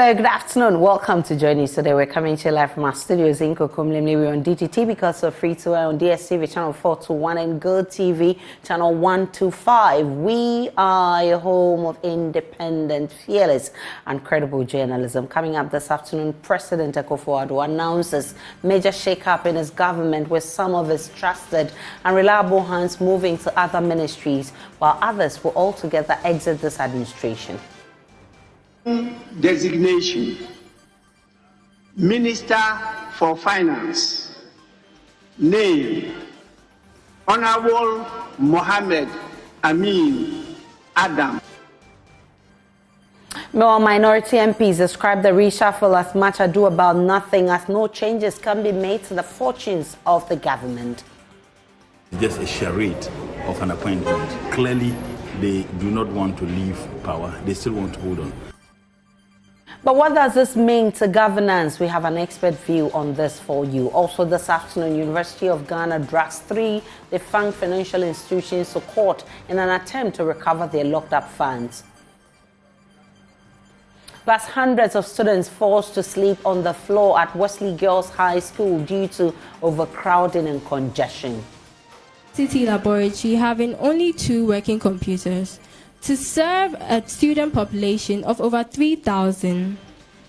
Hello, good afternoon. Welcome to JoyNews Today. We're coming to you live from our studios in Kokomlemle. We're on DTT because we're free to air on DSTV channel 421 and govt channel 125. We are a home of independent, fearless, and credible journalism. Coming up this afternoon, President Akufo-Addo announces major shake-up in his government with some of his trusted and reliable hands moving to other ministries, while others will altogether exit this administration. Designation: Minister for Finance. Name: Honorable Mohammed Amin Adam. More minority MPs describe the reshuffle as much ado about nothing, as no changes can be made to the fortunes of the government. Just a charade of an appointment. Clearly, they do not want to leave power. They still want to hold on. But what does this mean to governance? We have an expert view on this for you. Also this afternoon, University of Ghana drags 3 defunct financial institutions to court in an attempt to recover their locked up funds. Plus, hundreds of students forced to sleep on the floor at Wesley Girls High School due to overcrowding and congestion. City laboratory having only 2 working computers to serve a student population of over 3,000.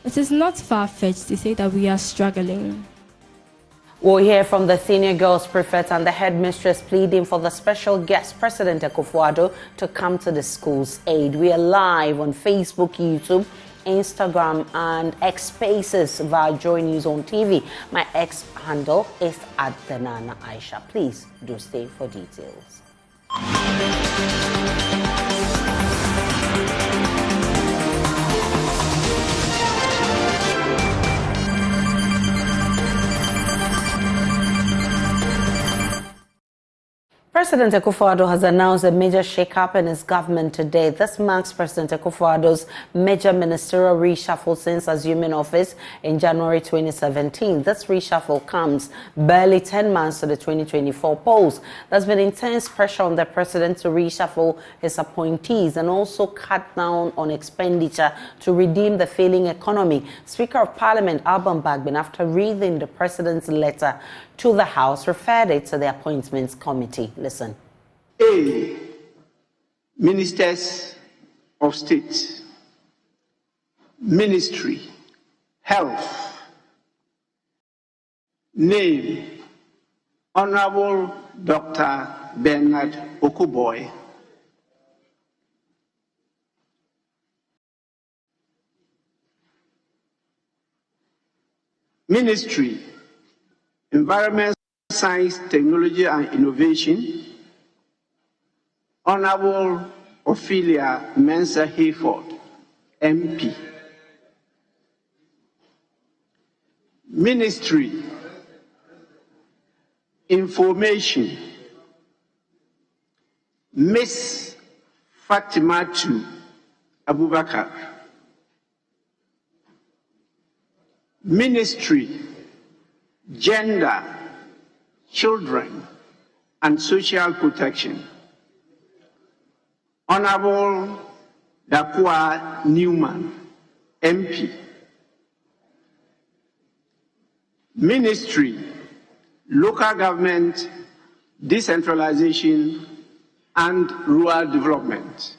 It is not far-fetched to say that we are struggling. We'll hear from the senior girls prefect and the headmistress pleading for the special guest, President Akufo-Addo, to come to the school's aid. We are live on Facebook, YouTube, Instagram, and X Spaces via JoyNews on TV. My X handle is @Danana Aisha. Please do stay for details. President Akufo-Addo has announced a major shake-up in his government today. This marks President Akufo-Addo's major ministerial reshuffle since assuming office in January 2017. This reshuffle comes barely 10 months to the 2024 polls. There's been intense pressure on the president to reshuffle his appointees and also cut down on expenditure to redeem the failing economy. Speaker of Parliament Alban Bagbin, after reading the president's letter to the House, referred it to the Appointments Committee. Listen. A. Ministers of State. Ministry. Health. Name: Honorable Dr. Bernard Okuboy. Ministry: Environment, Science, Technology and Innovation. Honorable Ophelia Mensah Hayford, MP. Ministry: Information. Miss Fatimatu Abubakar. Ministry: Gender, Children and Social Protection. Honorable Dakwa Newman, MP. Ministry: Local Government, Decentralization and Rural Development.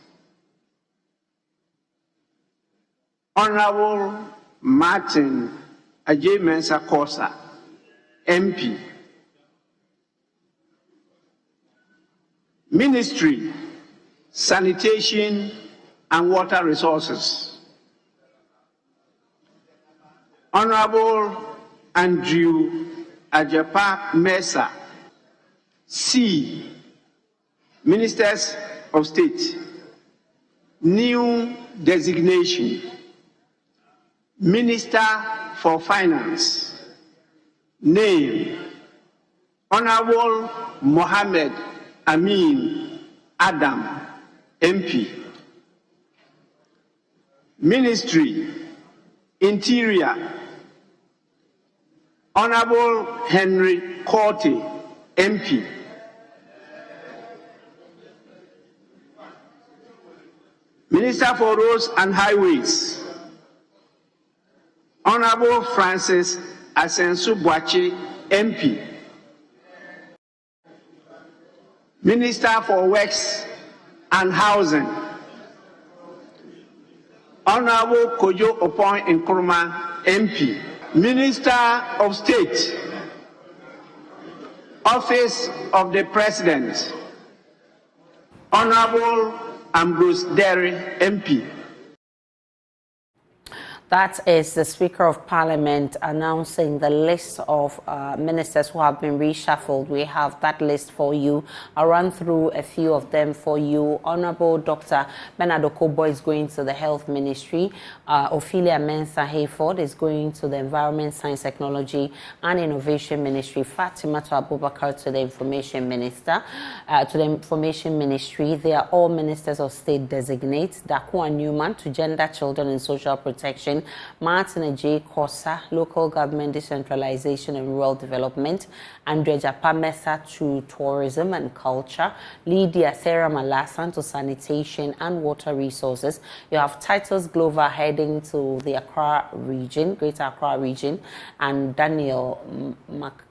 Honorable Martin Ajay Mensah Kosa, MP. Ministry: Sanitation and Water Resources. Honorable Andrew Ajapa Mesa, C. Ministers of State. New designation: Minister for Finance. Name: Honorable Mohammed Amin Adam, MP. Ministry: Interior: Honorable Henry Kante, MP. Minister for Roads and Highways. Honorable Francis Asensu-Boakye, MP. Minister for Works and Housing, Honorable Kojo Nkrumah, MP. Minister of State, Office of the President, Honorable Ambrose Derry, MP. That is the Speaker of Parliament announcing the list of ministers who have been reshuffled. We have that list for you. I'll run through a few of them for you. Honorable Dr. Bernard Okobo is going to the Health Ministry. Ophelia Mensah-Hayford is going to the Environment, Science, Technology and Innovation Ministry. Fatima Abubakar to the Information Minister, to the Information Ministry. They are all ministers of state designates. Dakwa Newman to Gender, Children and Social Protection. Martin J. Kosa, Local Government Decentralization and Rural Development. Andrea Japamesa to Tourism and Culture. Lydia Sarah Malasan to Sanitation and Water Resources. You have Titus Glover heading to the Accra region, Greater Accra region, and Daniel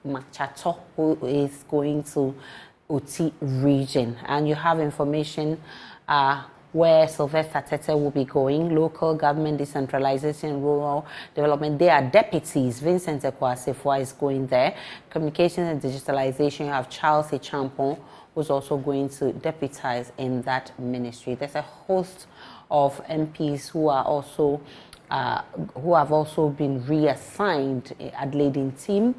Machato, who is going to Uti region. And you have information where Sylvester Tete will be going, Local Government Decentralization and Rural Development. They are deputies. Vincent Ekwasefwa is going there. Communications and Digitalization, you have Charles Echampon, who's also going to deputize in that ministry. There's a host of MPs who are also who have also been reassigned. Adelaide team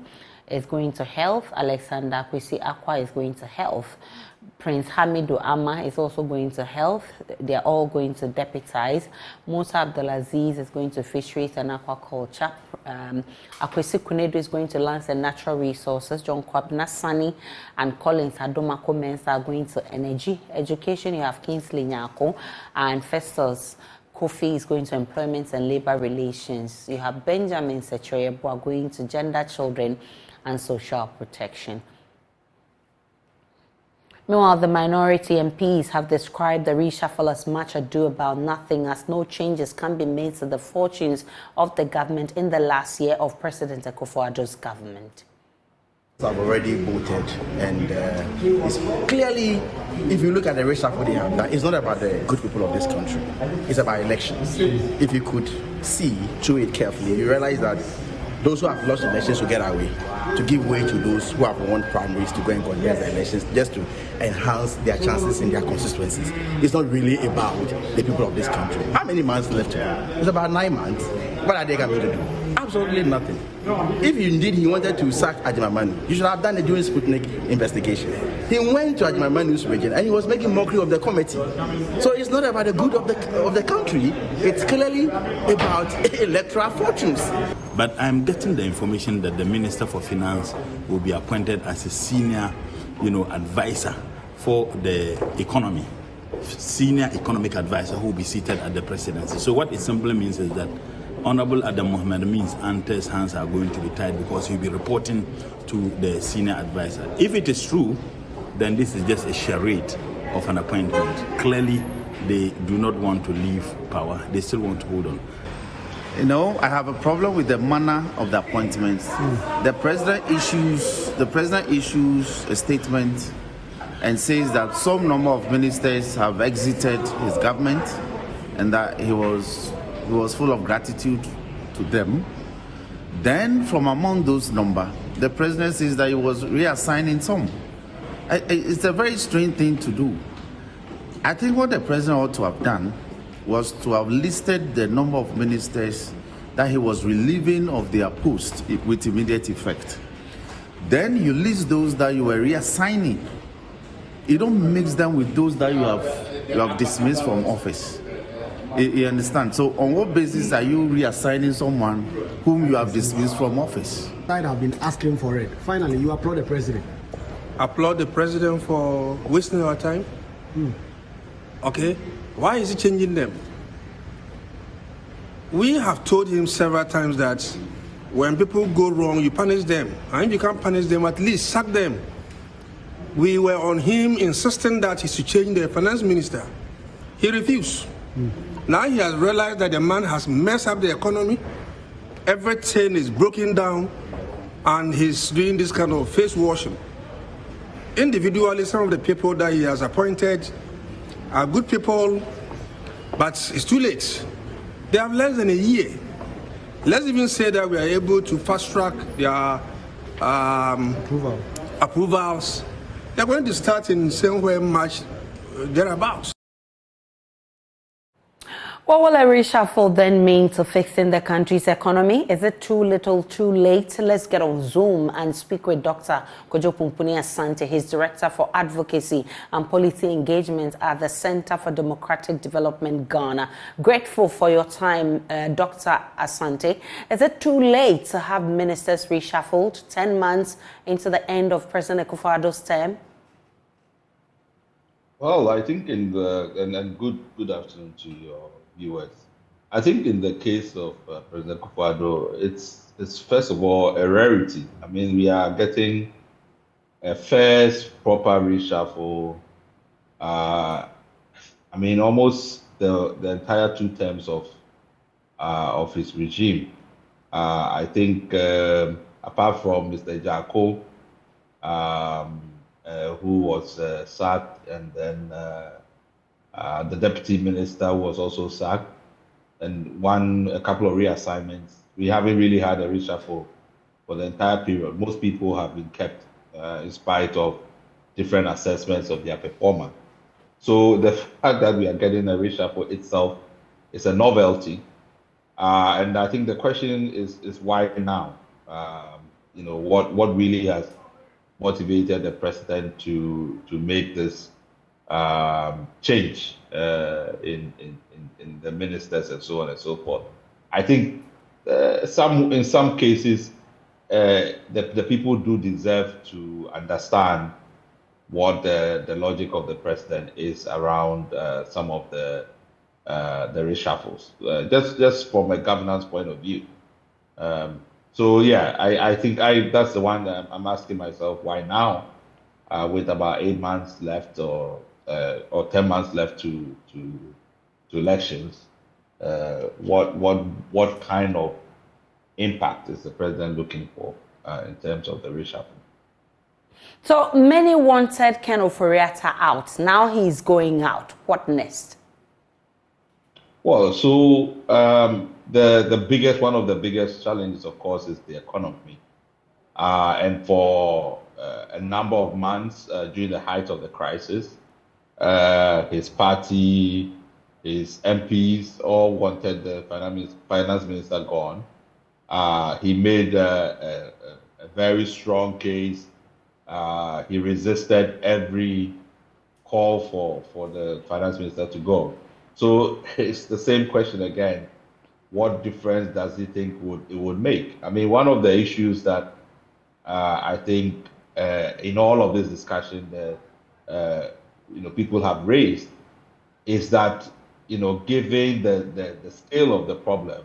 is going to Health. Alexander Kwesi Akwa is going to Health. Prince Hamidu Ama is also going to Health. They're all going to deputize. Musa Abdulaziz is going to Fisheries and Aquaculture. Akwesi Kunedu is going to Lands and Natural Resources. John Kwabna Sani and Collins Adomako Mensah are going to Energy. Education, you have Kingsley Nyako. And Festus Kofi is going to Employment and Labor Relations. You have Benjamin Sechoyebo going to Gender, Children and Social Protection. Meanwhile, the minority MPs have described the reshuffle as much ado about nothing, as no changes can be made to the fortunes of the government in the last year of President Akufo-Addo's government. I've already voted, and it's clearly, if you look at the reshuffle they have done, it's not about the good people of this country. It's about elections. If you could see through it carefully, you realize that those who have lost elections will get away, to give way to those who have won primaries to go and contest the elections, just to enhance their chances in their constituencies. It's not really about the people of this country. How many months left? It's about 9 months. What are they going to do? Absolutely nothing. If indeed he wanted to sack Ajimamanu, you should have done it during Sputnik investigation. He went to Ajimanu's region and he was making mockery of the committee. So it's not about the good of the country. It's clearly about electoral fortunes. But I'm getting the information that the Minister for Finance will be appointed as a senior, advisor for the economy, senior economic advisor who will be seated at the presidency. So what it simply means is that Honorable Adam Mohamed means Ante's hands are going to be tied because he'll be reporting to the senior advisor. If it is true, then this is just a charade of an appointment. Clearly, they do not want to leave power. They still want to hold on. I have a problem with the manner of the appointments. The president issues a statement and says that some number of ministers have exited his government and that he was full of gratitude to them. Then from among those number, the president says that he was reassigning some. It's a very strange thing to do. I think what the president ought to have done was to have listed the number of ministers that he was relieving of their post with immediate effect. Then you list those that you were reassigning. You don't mix them with those that you have dismissed from office. You understand? So on what basis are you reassigning someone whom you have dismissed from office? I have been asking for it. Finally, you applaud the president. Applaud the president for wasting our time? Okay. Why is he changing them? We have told him several times that when people go wrong, you punish them. And if you can't punish them, at least sack them. We were on him insisting that he should change the finance minister. He refused. Now he has realized that the man has messed up the economy. everything is broken down and he's doing this kind of face washing. Individually, some of the people that he has appointed are good people, but it's too late. They have less than a year. Let's even say that we are able to fast track their approvals. They're going to start in somewhere March, thereabouts. What will a reshuffle then mean to fixing the country's economy? Is it too little, too late? Let's get on Zoom and speak with Dr. Kojo Sante. He's Director for Advocacy and Policy Engagement at the Center for Democratic Development, Ghana. Grateful for your time, Dr. Asante. Is it too late to have ministers reshuffled 10 months into the end of President Akufo-Addo's term? Well, I think and good afternoon to your viewers. I think in the case of President Akufo-Addo, it's first of all a rarity. I mean, we are getting a first proper reshuffle. I mean, almost the entire 2 terms of his regime. I think apart from Mr. Jako, who was sacked, and then the deputy minister was also sacked, and a couple of reassignments. We haven't really had a reshuffle for the entire period. Most people have been kept in spite of different assessments of their performance. So the fact that we are getting a reshuffle itself is a novelty. And I think the question is why now? What really has motivated the president to make this change in the ministers and so on and so forth. I think in some cases the people do deserve to understand what the logic of the president is around some of the reshuffles, just from a governance point of view. So yeah, I think that's the one that I'm asking myself, why now, with about 8 months left or 10 months left to elections. What kind of impact is the president looking for in terms of the reshuffle? So many wanted Ken Ofori-Atta out. Now he's going out. What next? Well, so one of the biggest challenges, of course, is the economy. And for a number of months during the height of the crisis, his party, his MPs all wanted the finance minister gone. He made a very strong case. He resisted every call for the finance minister to go. So it's the same question again. What difference does he think it would make? I mean, one of the issues that I think in all of this discussion that people have raised is that given the scale of the problem,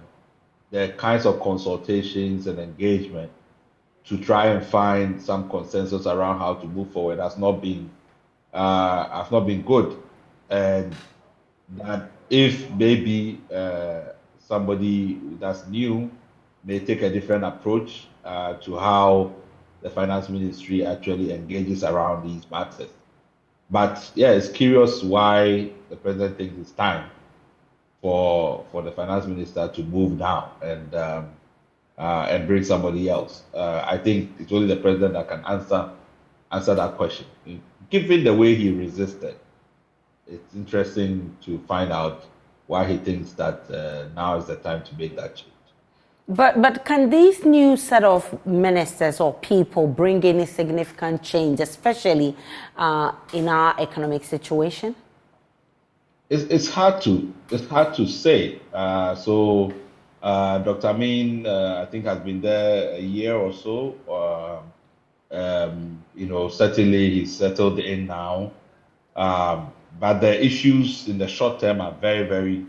the kinds of consultations and engagement to try and find some consensus around how to move forward has not been good, and that if maybe somebody that's new may take a different approach to how the finance ministry actually engages around these matters. But yeah, it's curious why the president thinks it's time for the finance minister to move down and bring somebody else. I think it's only the president that can answer that question. Given the way he resisted, it's interesting to find out why he thinks that now is the time to make that change. But can these new set of ministers or people bring any significant change, especially in our economic situation? It's hard to say. So Dr. Amin, I think, has been there a year or so. Certainly he's settled in now. But the issues in the short term are very, very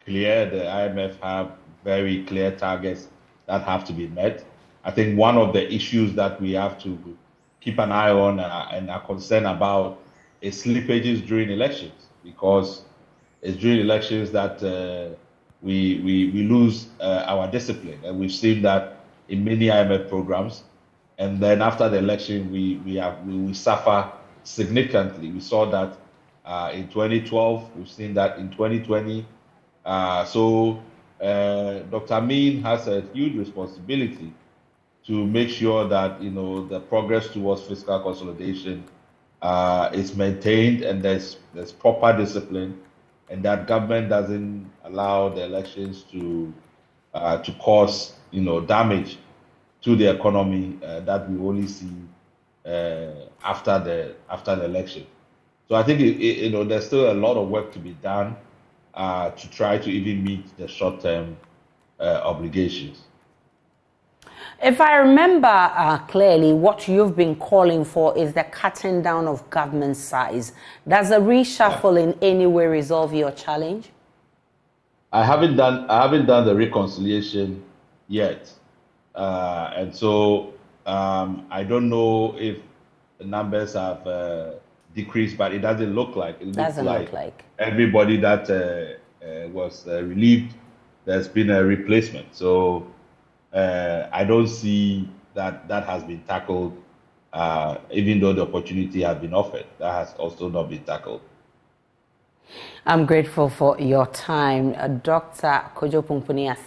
clear. The IMF have very clear targets that have to be met. I think one of the issues that we have to keep an eye on and are concerned about is slippages during elections, because it's during elections that we lose our discipline. And we've seen that in many IMF programs. And then after the election, we suffer significantly. We saw that in 2012, we've seen that in 2020. So Dr. Amin has a huge responsibility to make sure that the progress towards fiscal consolidation is maintained, and there's proper discipline, and that government doesn't allow the elections to cause damage to the economy that we only see after the election. So I think there's still a lot of work to be done to try to even meet the short-term obligations. If I remember clearly, what you've been calling for is the cutting down of government size. Does a reshuffle in any way resolve your challenge? I haven't done the reconciliation yet, and so I don't know if the numbers have decreased, but it doesn't look like it. Doesn't look like everybody that was relieved, there's been a replacement. So I don't see that has been tackled, even though the opportunity has been offered. That has also not been tackled. I'm grateful for your time. Dr. Kojo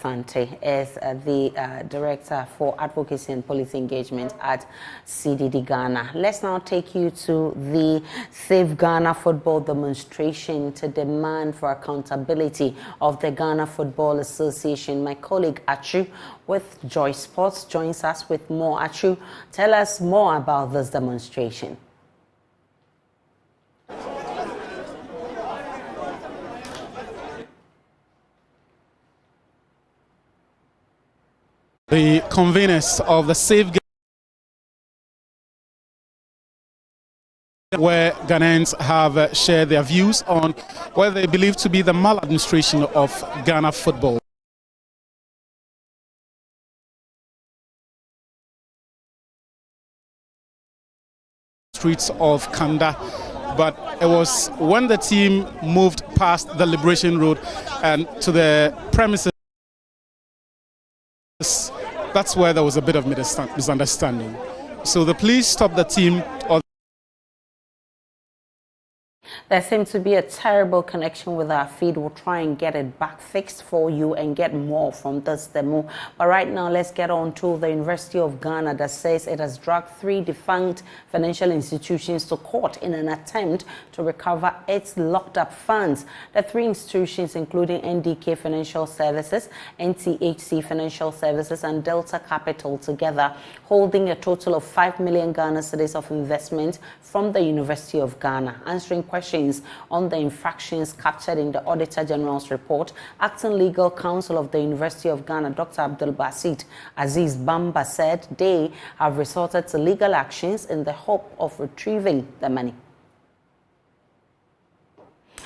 Sante is the Director for Advocacy and Policy Engagement at CDD Ghana. Let's now take you to the Save Ghana football demonstration to demand for accountability of the Ghana Football Association. My colleague Achu with Joy Sports joins us with more. Achu, tell us more about this demonstration. The conveners of the Save Ghana, where Ghanaians have shared their views on what they believe to be the maladministration of Ghana football. Streets of Kante, but it was when the team moved past the Liberation Road and to the premises, that's where there was a bit of misunderstanding. So the police stopped the team. There seems to be a terrible connection with our feed. We'll try and get it back fixed for you and get more from this demo. But right now, let's get on to the University of Ghana that says it has dragged 3 defunct financial institutions to court in an attempt to recover its locked up funds. The 3 institutions, including NDK Financial Services, NTHC Financial Services, and Delta Capital, together holding a total of 5 million Ghana cedis of investment from the University of Ghana. Answering questions on the infractions captured in the Auditor General's report, Acting Legal Counsel of the University of Ghana, Dr. Abdul Basit Aziz Bamba, said they have resorted to legal actions in the hope of retrieving the money.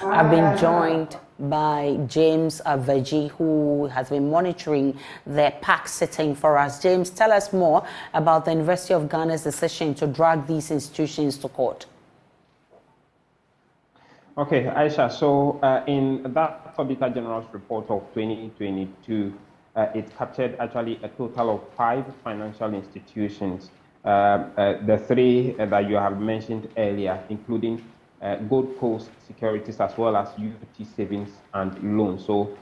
I've been joined by James Aveji, who has been monitoring the PAC sitting for us. James, tell us more about the University of Ghana's decision to drag these institutions to court. Okay, Aisha, so in that Auditor General's report of 2022, it captured actually a total of 5 financial institutions, the 3 that you have mentioned earlier, including Gold Coast Securities as well as UT Savings and Loans. So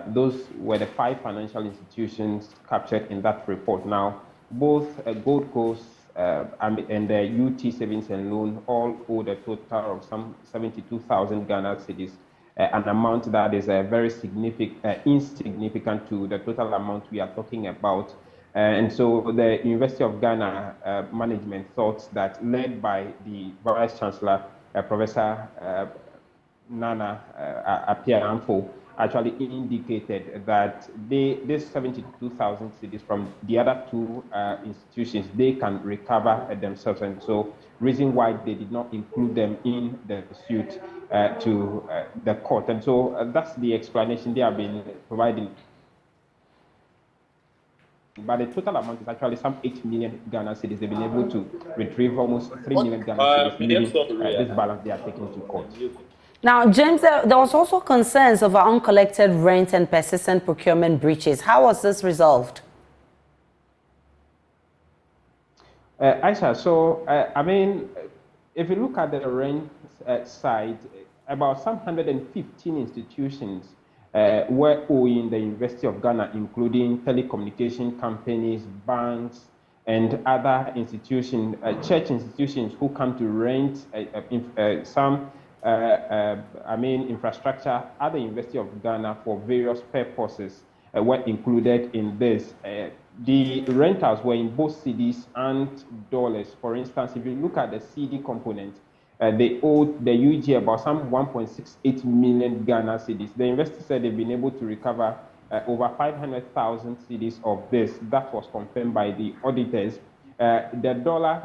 those were the 5 financial institutions captured in that report. Now, both Gold Coast and the UT Savings and Loan all owed a total of some 72,000 Ghana cedis, an amount that is very insignificant to the total amount we are talking about. And so the University of Ghana management thought that, led by the Vice Chancellor, Professor Nana Appiah-Amfo, actually indicated that this 72,000 cedis from the other 2 institutions, they can recover themselves. And so reason why they did not include them in the suit to the court. And so that's the explanation they have been providing. But the total amount is actually some 8 million Ghana cedis. They've been able to retrieve almost 3 million Ghana cedis, leaving this balance they are taking to court. Now, James, there was also concerns over uncollected rent and persistent procurement breaches. How was this resolved? Aisha, so, I mean, if you look at the rent side, about some 115 institutions were owing the University of Ghana, including telecommunication companies, banks, and other institutions, church institutions who come to rent some infrastructure at the University of Ghana for various purposes were included in this. The rentals were in both cedis and dollars. For instance, if you look at the CD component, they owed the UG about some 1.68 million Ghana cedis. The investor said they've been able to recover over 500,000 cedis of this. That was confirmed by the auditors. The dollar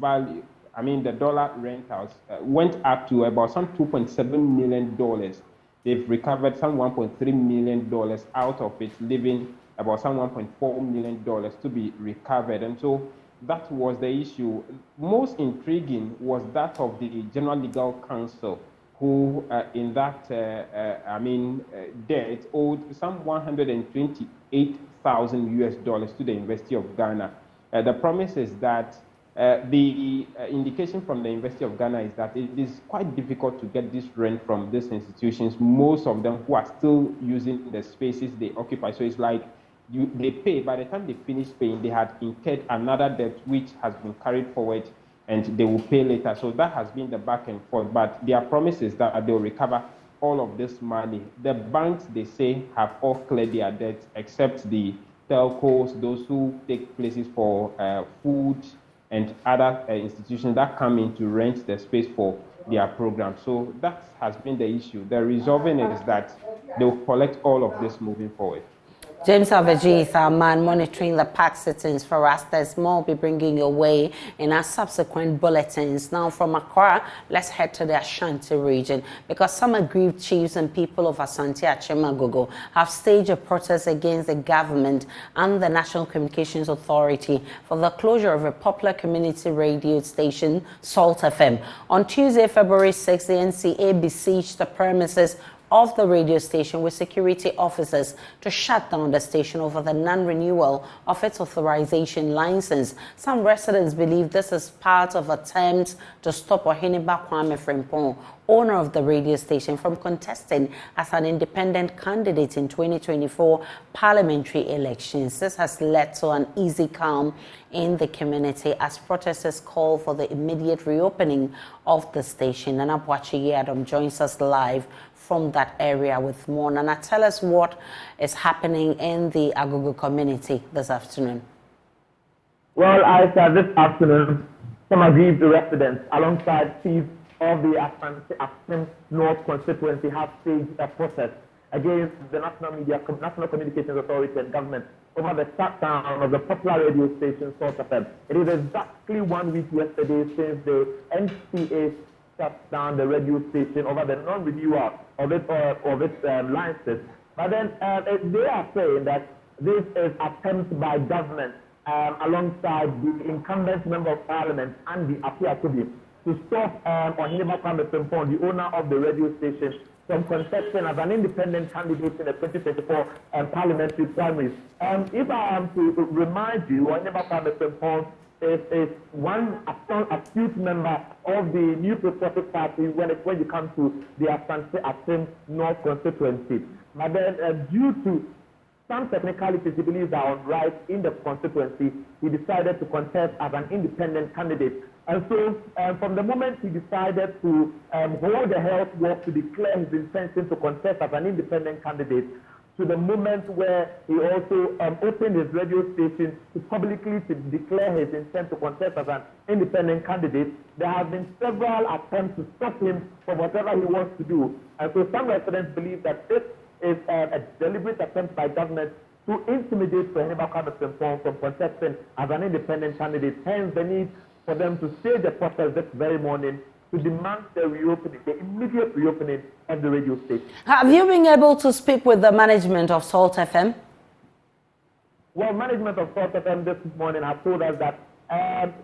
value, the dollar rentals went up to about some $2.7 million. They've recovered some $1.3 million out of it, leaving about some $1.4 million to be recovered. And so that was the issue. Most intriguing was that of the General Legal Counsel, who in that debt owed some $128,000 to the University of Ghana. The promise is that the indication from the University of Ghana is that it is quite difficult to get this rent from these institutions, most of them who are still using the spaces they occupy. So it's like they pay, by the time they finish paying, they had incurred another debt which has been carried forward and they will pay later. So that has been the back and forth, but their promise is that they will recover all of this money. The banks, they say, have all cleared their debts except the telcos, those who take places for food and other institutions that come in to rent the space for their program. So that has been the issue. The resolving is that they will collect all of this moving forward. James Aveji is our man monitoring the park sittings for us. There's more we'll be bringing your way in our subsequent bulletins. Now from Accra, let's head to the Ashanti region because some aggrieved chiefs and people of Asante Achemagogo have staged a protest against the government and the National Communications Authority for the closure of a popular community radio station, Salt FM. On Tuesday, February 6, the NCA besieged the premises of the radio station with security officers to shut down the station over the non-renewal of its authorization license. Some residents believe this is part of attempts to stop Ohiniba Kwame Frimpong, owner of the radio station, from contesting as an independent candidate in 2024 parliamentary elections. This has led to an easy calm in the community as protesters call for the immediate reopening of the station. Nana Boachi Adam joins us live from that area with more. Nana, tell us what is happening in the Agogo community this afternoon. Well, this afternoon, some aggrieved residents alongside chiefs of the Asante North constituency have staged a protest against the National Communications Authority and government over the shutdown of the popular radio station Salt FM. It is exactly 1 week yesterday since the NCA shut down the radio station over the non-renewal of its licenses. But then they are saying that this is attempt by government alongside the incumbent member of parliament and the Apiatobi to stop Ohiniba Kwame Frimpong, the owner of the radio station, from contesting as an independent candidate in the 2024 parliamentary primaries. If I am to remind you, Ohiniba Kwame Frimpong is one astute member of the New Patriotic Party when you come to the Asante North constituency. But then, due to some technicalities he believes are on right in the constituency, he decided to contest as an independent candidate. And so, from the moment he decided to hold a health walk to declare his intention to contest as an independent candidate, to the moment where he also opened his radio station to publicly declare his intent to contest as an independent candidate, there have been several attempts to stop him from whatever he wants to do. And so some residents believe that this is a deliberate attempt by government to intimidate Ohiniba Kwame Frimpong from contesting as an independent candidate. Hence the need for them to stage a protest this very morning to demand the reopening, the immediate reopening of the radio station. Have you been able to speak with the management of Salt FM? Well, management of Salt FM this morning has told us that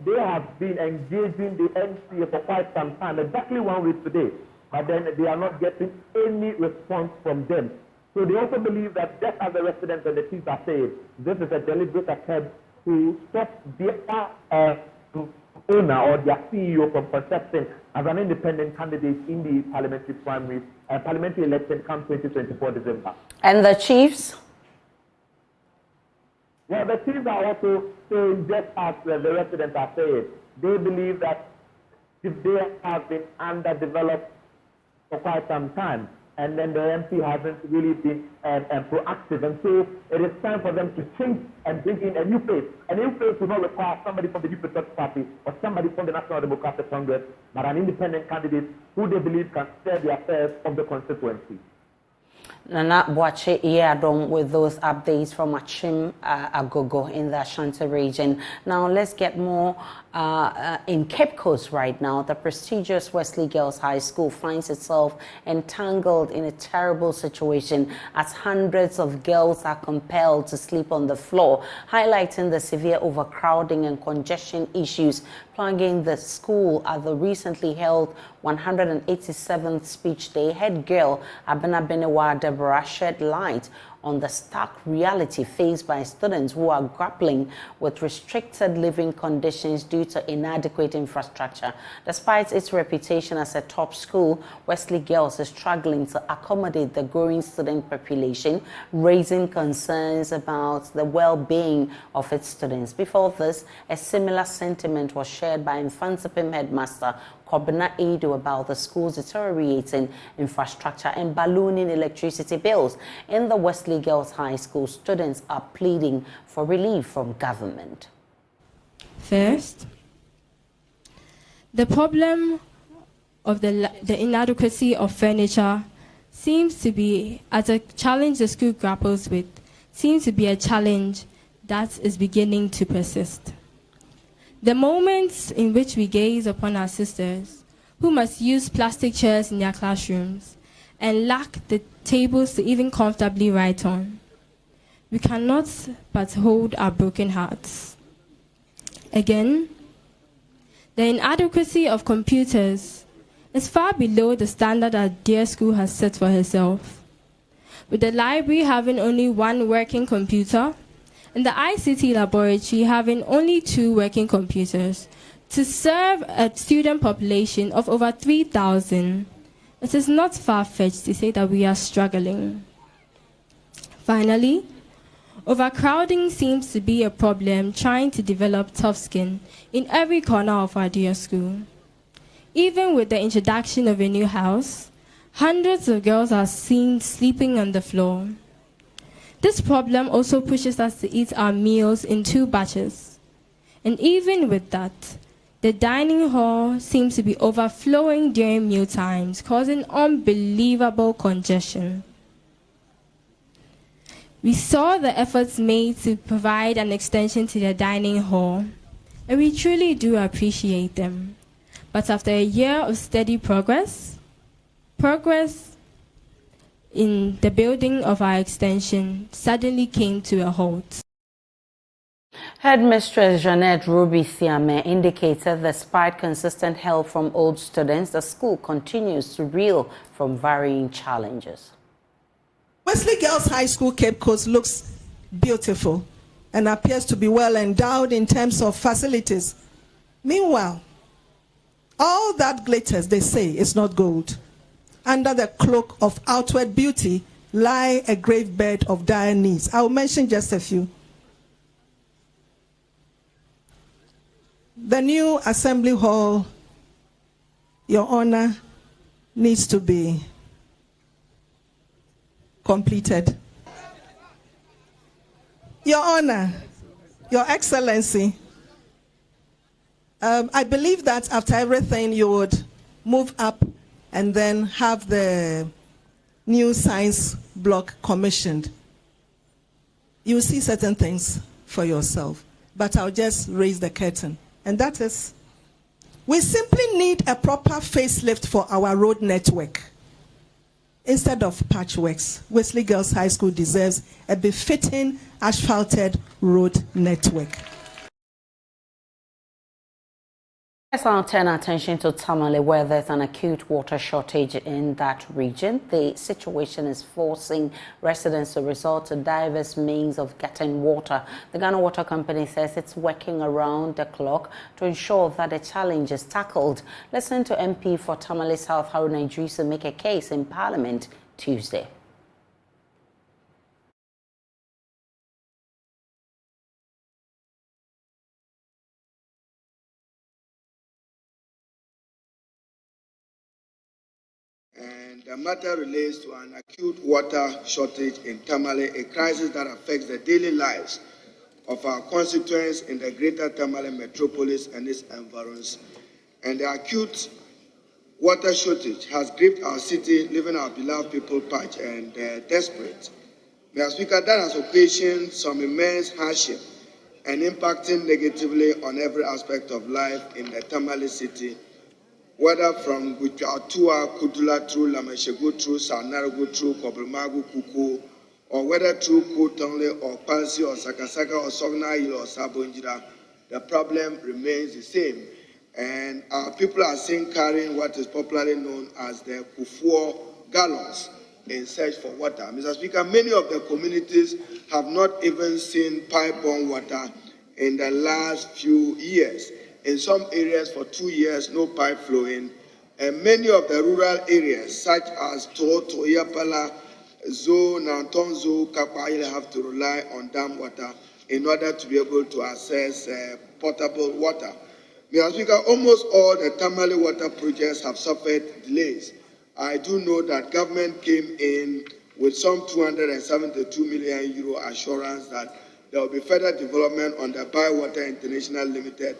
they have been engaging the NCA for quite some time, exactly 1 week today. but then they are not getting any response from them. So they also believe that just as the residents and the chiefs are saying, this is a deliberate attempt to stop their owner or their CEO from contesting as an independent candidate in the parliamentary election come 2024 December. And the chiefs? Well, the chiefs are also saying, just as the residents are saying, they believe that if they have been underdeveloped for quite some time, and then the MP hasn't really been proactive, and so it is time for them to change and bring in a new face. A new face will not require somebody from the Youth Patriotic Party or somebody from the National Democratic Congress, but an independent candidate who they believe can steer the affairs of the constituency. Nana Boache Iadom with those updates from Achim Agogo in the Ashanti region. Now let's get more in Cape Coast right now. The prestigious Wesley Girls High School finds itself entangled in a terrible situation as hundreds of girls are compelled to sleep on the floor, highlighting the severe overcrowding and congestion issues plaguing the school at the recently held 187th Speech Day. Head girl Abena Benewa Deborah shed light on the stark reality faced by students who are grappling with restricted living conditions due to inadequate infrastructure. Despite its reputation as a top school, Wesley Girls is struggling to accommodate the growing student population, raising concerns about the well-being of its students. Before this, a similar sentiment was shared by Mfansipim headmaster Kobina Edo about the school's deteriorating infrastructure and ballooning electricity bills. In the Wesley Girls High School, students are pleading for relief from government. First, the problem of the inadequacy of furniture seems to be, as a challenge the school grapples with, seems to be a challenge that is beginning to persist. The moments in which we gaze upon our sisters who must use plastic chairs in their classrooms and lack the tables to even comfortably write on, we cannot but hold our broken hearts. Again, the inadequacy of computers is far below the standard that dear school has set for herself. With the library having only one working computer, and the ICT laboratory having only 2 working computers to serve a student population of over 3,000, it is not far-fetched to say that we are struggling. Finally, overcrowding seems to be a problem trying to develop tough skin in every corner of our dear school. Even with the introduction of a new house, hundreds of girls are seen sleeping on the floor. This problem also pushes us to eat our meals in 2 batches. And even with that, the dining hall seems to be overflowing during meal times, causing unbelievable congestion. We saw the efforts made to provide an extension to the dining hall, and we truly do appreciate them. But after a year of steady progress in the building of our extension suddenly came to a halt. Headmistress Jeanette Ruby Thiame indicated despite consistent help from old students, the school continues to reel from varying challenges. Wesley Girls High School Cape Coast looks beautiful and appears to be well endowed in terms of facilities. Meanwhile, all that glitters, they say, is not gold. Under the cloak of outward beauty lie a grave bed of dire needs. I'll mention just a few. The new assembly hall, Your Honor, needs to be completed. Your Honor, Your Excellency, I believe that after everything you would move up and then have the new science block commissioned. You will see certain things for yourself, but I'll just raise the curtain. And that is, we simply need a proper facelift for our road network. Instead of patchworks, Wesley Girls High School deserves a befitting asphalted road network. Let's now turn our attention to Tamale, where there's an acute water shortage in that region. The situation is forcing residents to resort to diverse means of getting water. The Ghana Water Company says it's working around the clock to ensure that the challenge is tackled. Listen to MP for Tamale South, Haruna Idrisa, make a case in Parliament Tuesday. And the matter relates to an acute water shortage in Tamale, a crisis that affects the daily lives of our constituents in the greater Tamale metropolis and its environs. And the acute water shortage has gripped our city, leaving our beloved people parched and desperate. Mr. Speaker, that has occasioned some immense hardship and impacting negatively on every aspect of life in the Tamale city, whether from Buchatua, Kudula, through Lameshegu, through Sanaragu, through Kobremagu, Kuku, or whether through Kotonle, or Pansi, or Sakasaka, or Sognail, or Sabonjira, the problem remains the same. And our people are seen carrying what is popularly known as the Kufuor gallons in search for water. Mr. Speaker, many of the communities have not even seen pipe-borne water in the last few years. In some areas for 2 years, no pipe flowing. And many of the rural areas, such as Toto, Yapala, Zo, Nantonzo, Kapaile, have to rely on dam water in order to be able to access potable water. Mr. Speaker, almost all the Tamale water projects have suffered delays. I do know that government came in with some 272 million euro assurance that there will be further development on the Bywater International Limited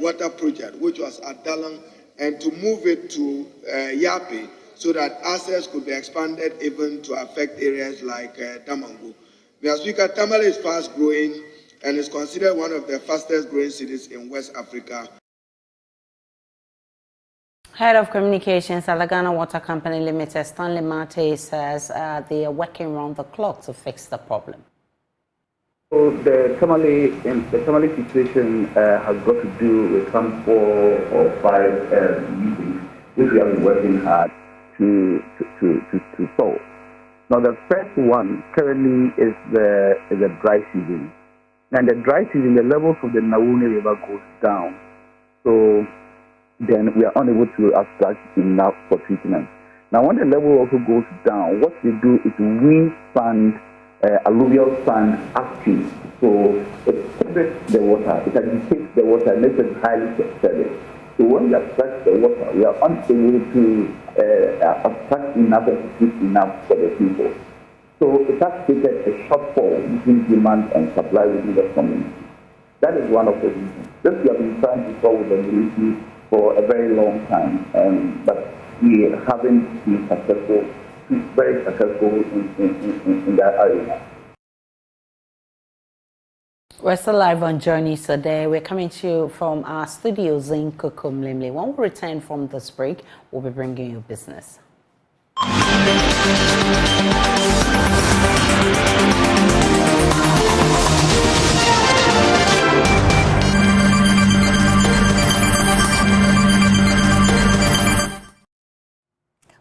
water project, which was at Dalang, and to move it to Yapi so that access could be expanded even to affect areas like Damangu. Mr. Speaker, Tamale is fast growing and is considered one of the fastest growing cities in West Africa. Head of Communications at the Ghana Water Company Limited, Stanley Mate, says they are working round the clock to fix the problem. So the Tamale situation has got to do with some 4 or 5 meetings which we have been working hard to solve. Now the first one currently is the dry season. And the dry season, the levels of the Nawuni River goes down. So then we are unable to abstract enough for treatment. Now when the level also goes down, what we do is we fund alluvial sand active. So it separates the water, it agitates the water, makes it highly acidic. So when we abstract the water, we are unable to abstract enough and treat enough for the people. So it has created a shortfall between demand and supply within the community. That is one of the reasons. This we have been trying to solve with the military for a very long time, but we haven't been successful. Very successful in that area. We're still live on JoyNews Today. We're coming to you from our studios in Kokomlemle. When we return from this break, we'll be bringing you business.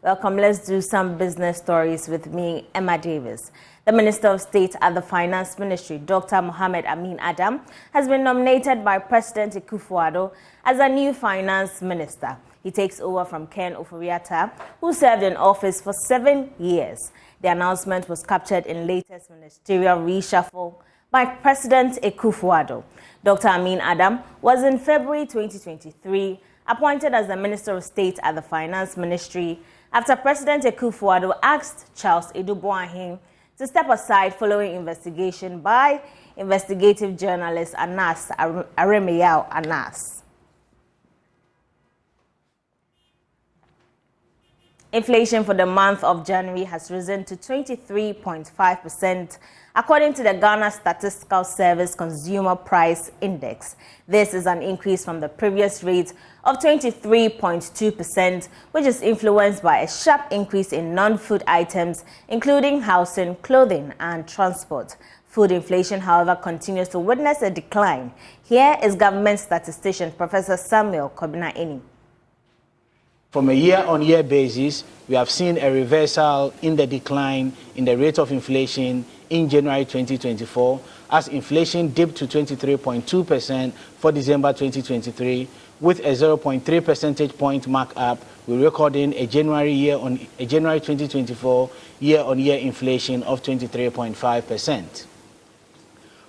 Welcome. Let's do some business stories with me, Emma Davis. The Minister of State at the Finance Ministry, Dr. Mohamed Amin Adam, has been nominated by President Akufo-Addo as a new finance minister. He takes over from Ken Ofori-Atta, who served in office for 7 years. The announcement was captured in latest ministerial reshuffle by President Akufo-Addo. Dr. Amin Adam was in February 2023 appointed as the Minister of State at the Finance Ministry after President Akufo-Addo asked Charles Eduboahin to step aside following investigation by investigative journalist Anas Aremeyao Anas. Inflation for the month of January has risen to 23.5%, according to the Ghana Statistical Service Consumer Price Index. This is an increase from the previous rate of 23.2%, which is influenced by a sharp increase in non-food items, including housing, clothing, and transport. Food inflation, however, continues to witness a decline. Here is government statistician Professor Samuel Kobina-Eni. From a year-on-year basis, we have seen a reversal in the decline in the rate of inflation in January 2024, as inflation dipped to 23.2% for December 2023, with a 0.3 percentage point markup. We're recording a January 2024 year-on-year inflation of 23.5%.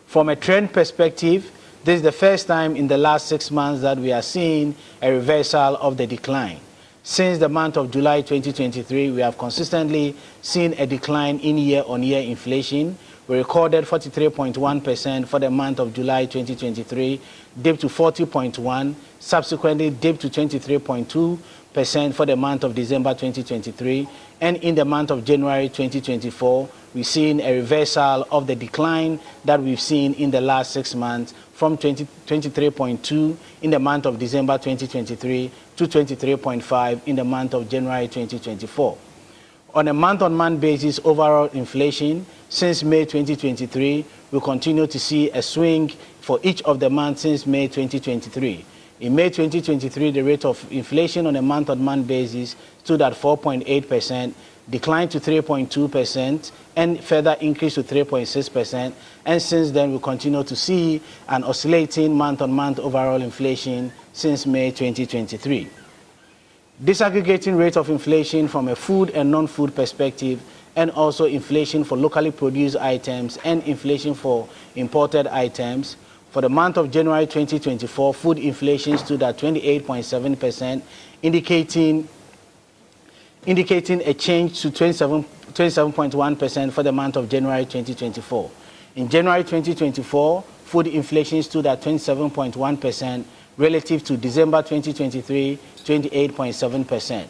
From a trend perspective, this is the first time in the last 6 months that we are seeing a reversal of the decline. Since the month of July 2023, we have consistently seen a decline in year-on-year inflation. We recorded 43.1% for the month of July 2023, dipped to 40.1%, subsequently dipped to 23.2% for the month of December 2023, and in the month of January 2024, we've seen a reversal of the decline that we've seen in the last 6 months, from 23.2 in the month of December 2023 to 23.5 in the month of January 2024. On a month-on-month basis, overall inflation since May 2023, we continue to see a swing for each of the months since May 2023. In May 2023, the rate of inflation on a month-on-month basis stood at 4.8%, declined to 3.2%, and further increased to 3.6%. And since then, we continue to see an oscillating month-on-month overall inflation since May 2023. Disaggregating rate of inflation from a food and non-food perspective, and also inflation for locally produced items and inflation for imported items. For the month of January 2024, food inflation stood at 28.7%, indicating a change to 27.1% for the month of January 2024. In January 2024, food inflation stood at 27.1% relative to December 2023, 28.7%.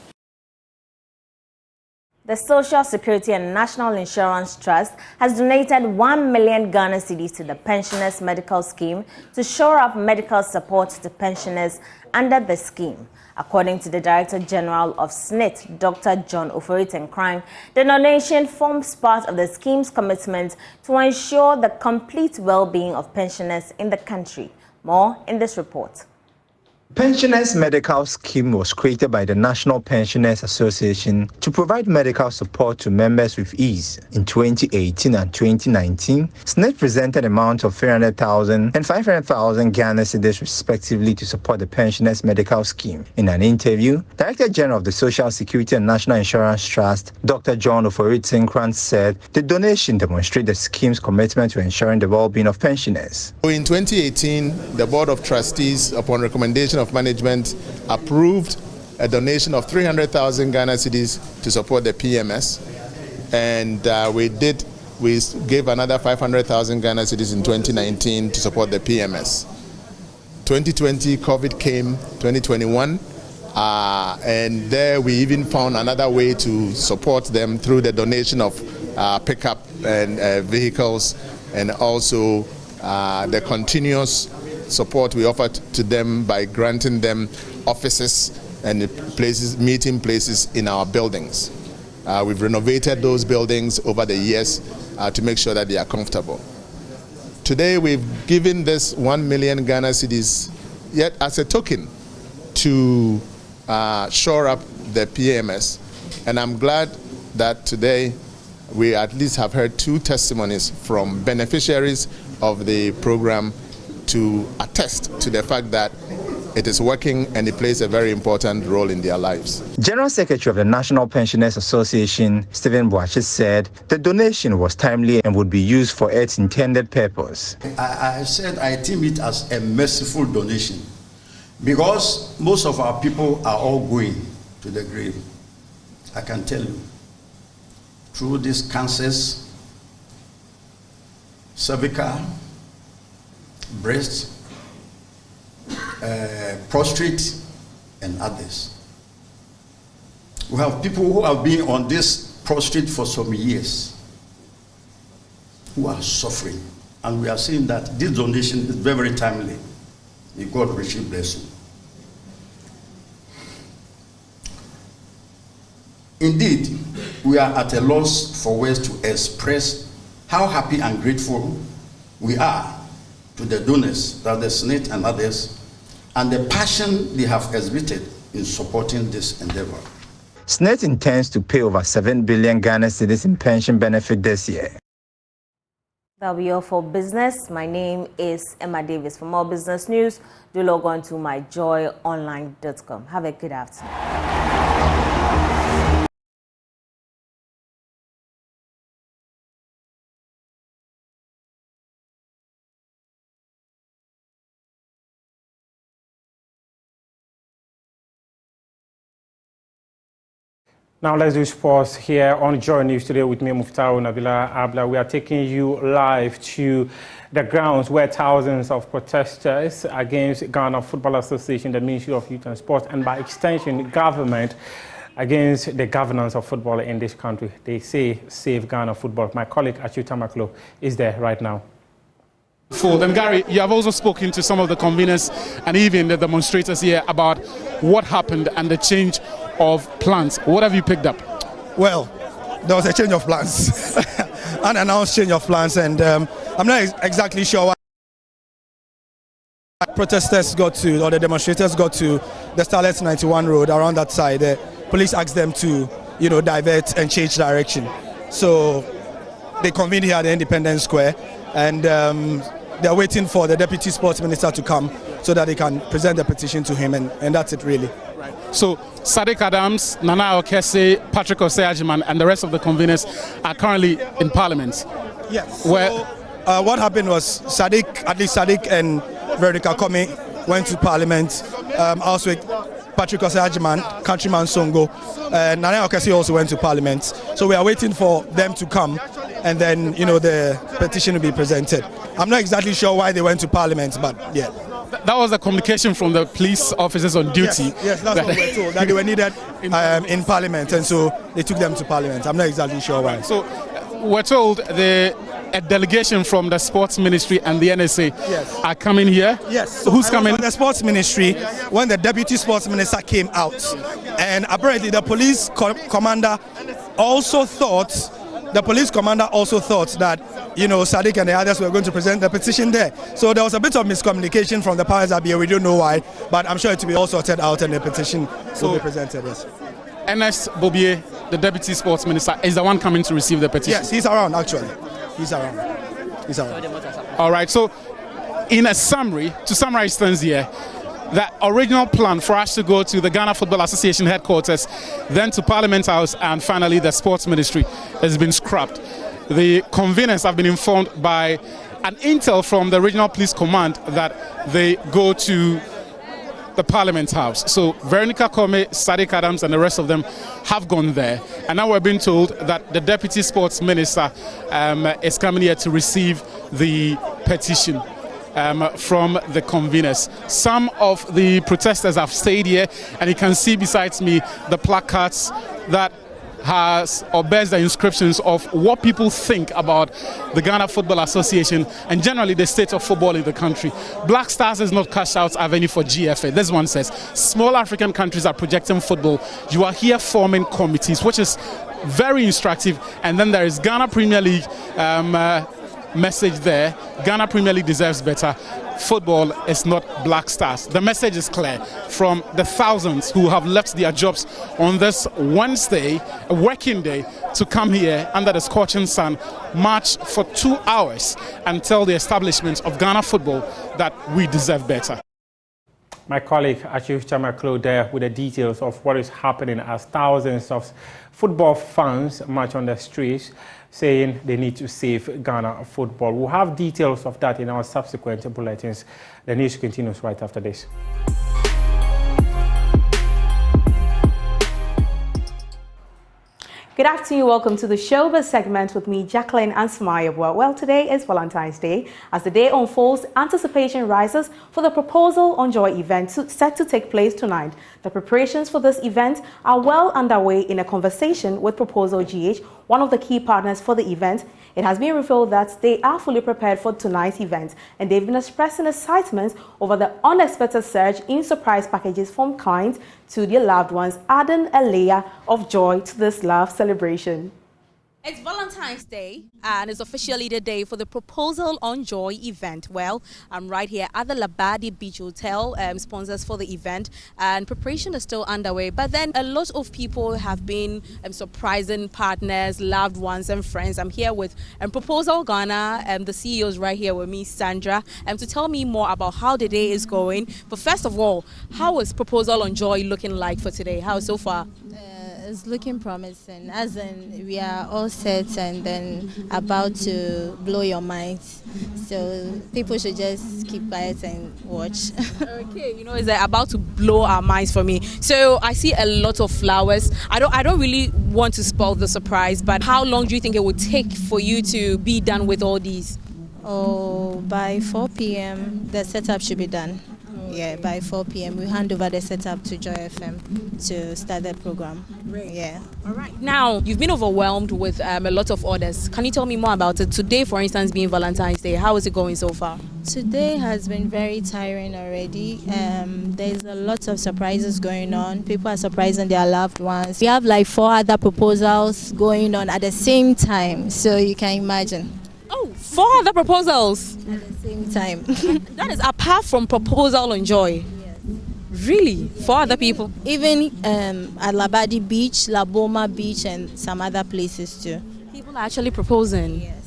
The Social Security and National Insurance Trust has donated 1 million Ghana cedis to the Pensioners Medical Scheme to shore up medical support to pensioners under the scheme. According to the Director General of SNIT, Dr. John Ofori-Tenkrine, the donation forms part of the scheme's commitment to ensure the complete well-being of pensioners in the country. More in this report. Pensioners Medical Scheme was created by the National Pensioners Association to provide medical support to members with ease. In 2018 and 2019, SNIT presented amounts of 300,000 and 500,000 Ghana cedis respectively to support the Pensioners Medical Scheme. In an interview, Director General of the Social Security and National Insurance Trust, Dr. John Ofori-Tenkrine, said the donation demonstrates the scheme's commitment to ensuring the well-being of pensioners. In 2018, the Board of Trustees, upon recommendation of management, approved a donation of 300,000 Ghana cedis to support the PMS, and we gave another 500,000 Ghana cedis in 2019 to support the PMS. 2020, COVID came, 2021, and there we even found another way to support them through the donation of pickup and vehicles, and also the continuous support we offered to them by granting them offices and places, meeting places in our buildings. We've renovated those buildings over the years to make sure that they are comfortable. Today we've given this 1 million Ghana cedis yet as a token to shore up the PMS, and I'm glad that today we at least have heard 2 testimonies from beneficiaries of the program to attest to the fact that it is working and it plays a very important role in their lives. General Secretary of the National Pensioners Association, Stephen Boache, said the donation was timely and would be used for its intended purpose. I said I deem it as a merciful donation because most of our people are all going to the grave. I can tell you, through these cancers, cervical, breast, prostate, and others. We have people who have been on this prostate for some years who are suffering, and we are saying that this donation is very, very timely. May God richly bless you. Indeed, we are at a loss for ways to express how happy and grateful we are to the donors, that the Senate and others, and the passion they have exhibited in supporting this endeavor. SNET intends to pay over 7 billion Ghana cedis in pension benefit this year. That'll be all for business. My name is Emma Davis. For more business news, do log on to myjoyonline.com. Have a good afternoon. Now let's do sports here on JoyNews Today with me, Muftau Nabila Abla. We are taking you live to the grounds where thousands of protesters against Ghana Football Association, the Ministry of Youth and Sports, and by extension, government against the governance of football in this country. They say save Ghana football. My colleague Achu Tamaklo is there right now. And Gary, you have also spoken to some of the conveners and even the demonstrators here about what happened and the change of plans. What have you picked up? Well, there was a change of plans, unannounced change of plans, and I'm not exactly sure why protesters got to, or the demonstrators got to the Starlet 91 road around that side. The police asked them to, divert and change direction. So they convened here at the Independence Square, and they're waiting for the Deputy Sports Minister to come so that they can present the petition to him, and that's it really. Right. So Sadiq Adams, Nana Okese, Patrick Osei-Agyeman, and the rest of the conveners are currently in Parliament. Yes. Where what happened was Sadiq and Veronica Komi went to Parliament. Also with Patrick Osei-Agyeman, Countryman Songo, Nana Okese also went to Parliament. So we are waiting for them to come, and then the petition will be presented. I'm not exactly sure why they went to Parliament, but yeah. That was the communication from the police officers on duty. Yes, that's what we're told, that they were needed in Parliament, and so they took them to Parliament. I'm not exactly sure why. So we're told a delegation from the Sports Ministry and the NSA are coming here. Yes. So who's coming? The Sports Ministry, when the Deputy Sports Minister came out, and apparently the police commander also thought that Sadiq and the others were going to present the petition there. So there was a bit of miscommunication from the powers that be. We don't know why, but I'm sure it will be all sorted out and the petition will be presented. Yes. NS Bobier, the Deputy Sports Minister, is the one coming to receive the petition. Yes, he's around actually. He's around. All right. So, in a summary, to summarize things here, the original plan for us to go to the Ghana Football Association headquarters, then to Parliament House, and finally the Sports Ministry has been scrapped. The conveners have been informed by an intel from the Regional Police Command that they go to the Parliament House. So Veronica Komi, Sadiq Adams, and the rest of them have gone there. And now we're being told that the Deputy Sports Minister is coming here to receive the petition from the conveners. Some of the protesters have stayed here, and you can see besides me the placards that has or bears the inscriptions of what people think about the Ghana Football Association and generally the state of football in the country. Black Stars is not cash out avenue for GFA. This one says, small African countries are projecting football. You are here forming committees, which is very instructive. And then there is Ghana Premier League message there. Ghana Premier League deserves better. Football is not Black Stars. The message is clear from the thousands who have left their jobs on this Wednesday, a working day, to come here under the scorching sun, march for 2 hours and tell the establishment of Ghana football that we deserve better. My colleague Achu Tamaklo there with the details of what is happening as thousands of football fans march on the streets saying they need to save Ghana football. We'll have details of that in our subsequent bulletins. The news continues right after this. Good afternoon, welcome to the Showbiz segment with me, Jacqueline Ansmayabwa. Well, today is Valentine's Day. As the day unfolds, anticipation rises for the Proposal on Joy event set to take place tonight. The preparations for this event are well underway in a conversation with Proposal GH, one of the key partners for the event. It has been revealed that they are fully prepared for tonight's event, and they've been expressing excitement over the unexpected surge in surprise packages from clients to their loved ones, adding a layer of joy to this love celebration. It's Valentine's Day, and it's officially the day for the Proposal on Joy event. Well, I'm right here at the Labadi Beach Hotel, sponsors for the event, and preparation is still underway. But then a lot of people have been surprising partners, loved ones, and friends. I'm here with Proposal Ghana, the CEO is right here with me, Sandra, to tell me more about how the day is going. But first of all, how is Proposal on Joy looking like for today? How so far? It's looking promising, as in we are all set and then about to blow your minds. So people should just keep quiet and watch. Okay, you know, it's about to blow our minds for me. So I see a lot of flowers. I don't really want to spoil the surprise, but how long do you think it would take for you to be done with all these? Oh, by 4 p.m. the setup should be done. Yeah, by 4 p.m. we hand over the setup to Joy FM to start the program. Great. Yeah. All right. Now, you've been overwhelmed with a lot of orders. Can you tell me more about it? Today, for instance, being Valentine's Day, how is it going so far? Today has been very tiring already. There's a lot of surprises going on. People are surprising their loved ones. We have like 4 other proposals going on at the same time, so you can imagine. Oh, 4 other proposals at the same time. That is apart from Proposal on Joy. Yes. Really? 4 other people? Even at Labadi Beach, Laboma Beach, and some other places too. People are actually proposing. Yes.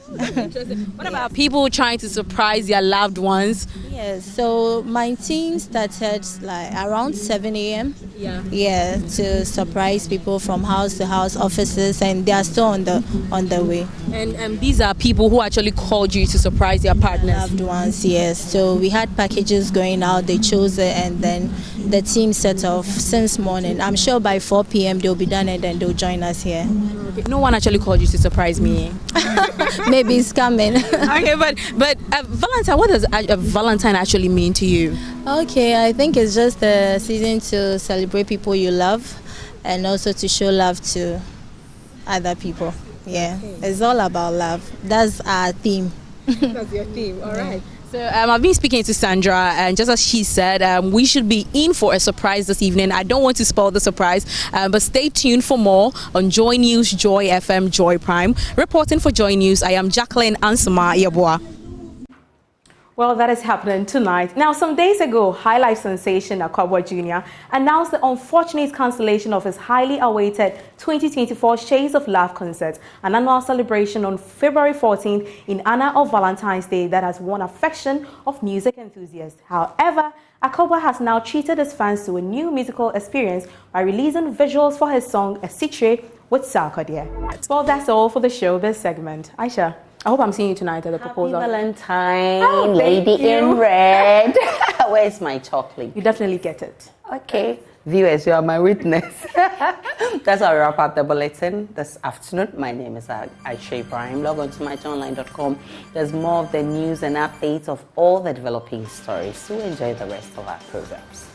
What about people trying to surprise their loved ones? Yes. So my team started like around 7 a.m. Yeah, to surprise people from house to house, offices, and they are still on the way. And these are people who actually called you to surprise their partners. Loved ones, yes. So we had packages going out. They chose it, and then the team set off since morning. I'm sure by 4 p.m. they'll be done, and then they'll join us here. Okay. No one actually called you to surprise me. Maybe it's coming. Okay, but Valentine, what does a Valentine actually mean to you? Okay, I think it's just a season to celebrate people you love and also to show love to other people. Yeah, it's all about love. That's our theme. That's your theme, all right. So I've been speaking to Sandra, and just as she said, we should be in for a surprise this evening. I don't want to spoil the surprise, but stay tuned for more on Joy News, Joy FM, Joy Prime. Reporting for Joy News, I am Jacqueline Ansama Yeboah. Well, that is happening tonight. Now, some days ago, High Life sensation Kojo Jr. announced the unfortunate cancellation of his highly awaited 2024 Shades of Love concert, an annual celebration on February 14th in honor of Valentine's Day that has won affection of music enthusiasts. However, Kojo has now treated his fans to a new musical experience by releasing visuals for his song Esitre with Sarkodie. Well, that's all for the show this segment. Aisha, I hope I'm seeing you tonight at the proposal. Happy Valentine, lady in red. Where's my chocolate? You definitely get it. Okay. Viewers, you are my witness. That's how we wrap up the bulletin this afternoon. My name is Aisha Ibrahim. Log on to mytonline.com. There's more of the news and updates of all the developing stories. So enjoy the rest of our programs.